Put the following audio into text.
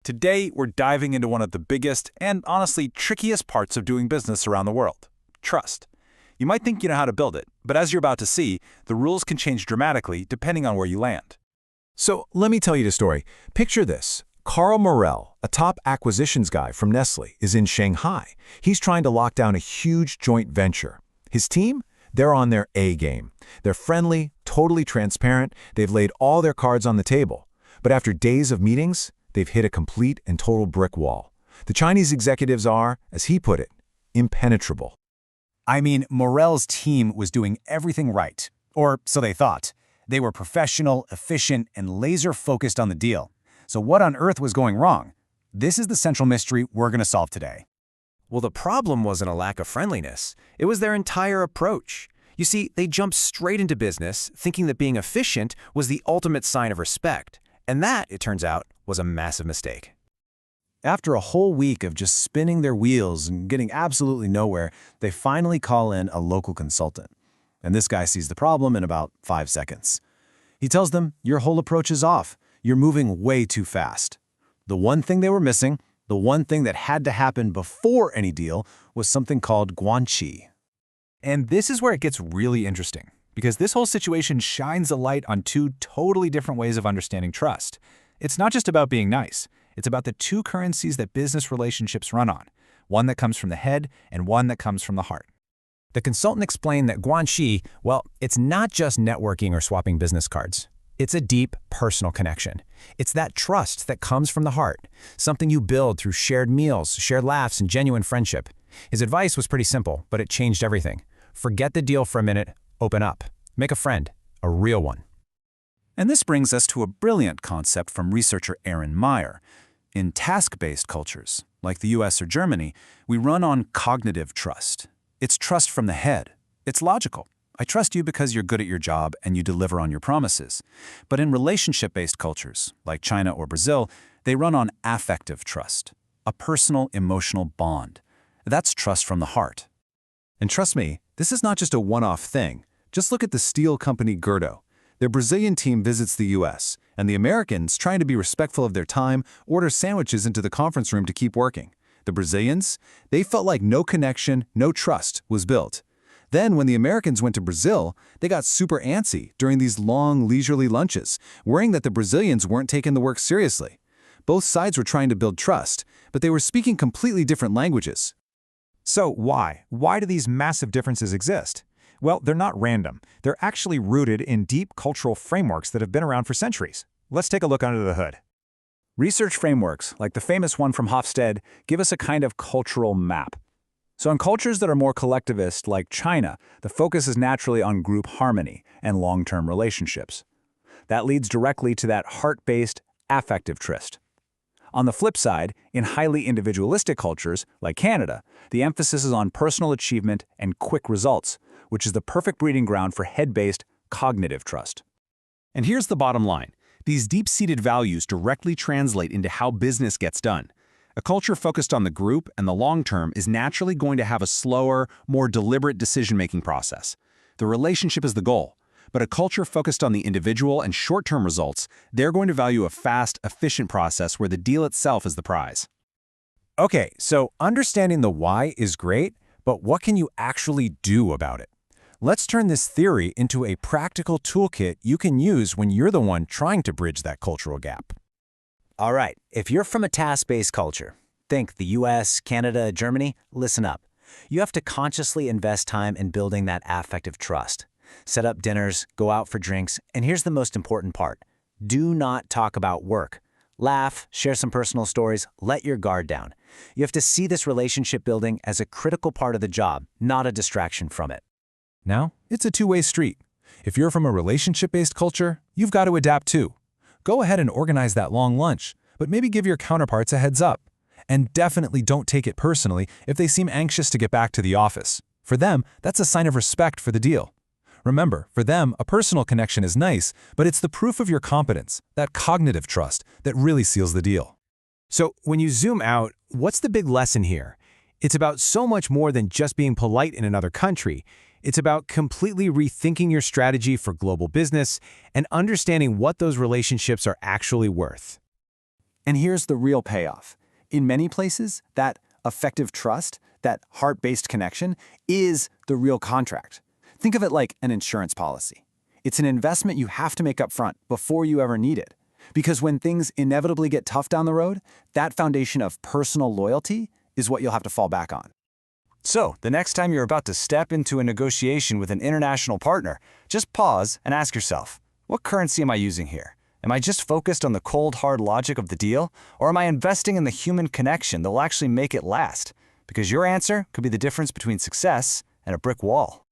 Today, we're diving into one of the biggest and honestly trickiest parts of doing business around the world: trust. You might think you know how to build it, but as you're about to see, the rules can change dramatically depending on where you land. So let me tell you the story. Picture this. Carl Morel, a top acquisitions guy from Nestle, is in Shanghai. He's trying to lock down a huge joint venture. His team? They're on their A game. They're friendly, totally transparent, they've laid all their cards on the table. But after days of meetings, they've hit a complete and total brick wall. The Chinese executives are, as he put it, impenetrable. I mean, Morel's team was doing everything right. Or so they thought. They were professional, efficient, and laser-focused on the deal. So what on earth was going wrong? This is the central mystery we're going to solve today. Well, the problem wasn't a lack of friendliness. It was their entire approach. You see, they jumped straight into business, thinking that being efficient was the ultimate sign of respect. And that, it turns out, was a massive mistake. After a whole week of just spinning their wheels and getting absolutely nowhere, they finally call in a local consultant. And this guy sees the problem in about 5 seconds. He tells them, your whole approach is off. You're moving way too fast. The one thing they were missing, the one thing that had to happen before any deal, was something called guanxi. And this is where it gets really interesting, because this whole situation shines a light on two totally different ways of understanding trust. It's not just about being nice. It's about the two currencies that business relationships run on, one that comes from the head and one that comes from the heart. The consultant explained that guanxi, well, it's not just networking or swapping business cards. It's a deep, personal connection. It's that trust that comes from the heart, something you build through shared meals, shared laughs, and genuine friendship. His advice was pretty simple, but it changed everything. Forget the deal for a minute, open up, make a friend, a real one. And this brings us to a brilliant concept from researcher Aaron Meyer. In task-based cultures, like the US or Germany, we run on cognitive trust. It's trust from the head. It's logical. I trust you because you're good at your job and you deliver on your promises. But in relationship-based cultures, like China or Brazil, they run on affective trust, a personal, emotional bond. That's trust from the heart. And trust me, this is not just a one-off thing. Just look at the steel company Gerdo. Their Brazilian team visits the US, and the Americans, trying to be respectful of their time, order sandwiches into the conference room to keep working. The Brazilians, they felt like no connection, no trust was built. Then, when the Americans went to Brazil, they got super antsy during these long, leisurely lunches, worrying that the Brazilians weren't taking the work seriously. Both sides were trying to build trust, but they were speaking completely different languages. So why? Why do these massive differences exist? Well, they're not random. They're actually rooted in deep cultural frameworks that have been around for centuries. Let's take a look under the hood. Research frameworks, like the famous one from Hofstede, give us a kind of cultural map. So in cultures that are more collectivist, like China, the focus is naturally on group harmony and long-term relationships. That leads directly to that heart-based, affective trust. On the flip side, in highly individualistic cultures, like Canada, the emphasis is on personal achievement and quick results, which is the perfect breeding ground for head-based, cognitive trust. And here's the bottom line. These deep-seated values directly translate into how business gets done. A culture focused on the group and the long term is naturally going to have a slower, more deliberate decision-making process. The relationship is the goal, but a culture focused on the individual and short-term results, they're going to value a fast, efficient process where the deal itself is the prize. Okay, so understanding the why is great, but what can you actually do about it? Let's turn this theory into a practical toolkit you can use when you're the one trying to bridge that cultural gap. All right, if you're from a task-based culture, think the US, Canada, Germany, listen up. You have to consciously invest time in building that affective trust. Set up dinners, go out for drinks, and here's the most important part. Do not talk about work. Laugh, share some personal stories, let your guard down. You have to see this relationship building as a critical part of the job, not a distraction from it. Now, it's a two-way street. If you're from a relationship-based culture, you've got to adapt too. Go ahead and organize that long lunch, but maybe give your counterparts a heads up. And definitely don't take it personally if they seem anxious to get back to the office. For them, that's a sign of respect for the deal. Remember, for them, a personal connection is nice, but it's the proof of your competence, that cognitive trust, that really seals the deal. So when you zoom out, what's the big lesson here? It's about so much more than just being polite in another country. It's about completely rethinking your strategy for global business and understanding what those relationships are actually worth. And here's the real payoff. In many places, that affective trust, that heart-based connection, is the real contract. Think of it like an insurance policy. It's an investment you have to make up front before you ever need it. Because when things inevitably get tough down the road, that foundation of personal loyalty is what you'll have to fall back on. So, the next time you're about to step into a negotiation with an international partner, just pause and ask yourself, what currency am I using here? Am I just focused on the cold, hard logic of the deal? Or am I investing in the human connection that will actually make it last? Because your answer could be the difference between success and a brick wall.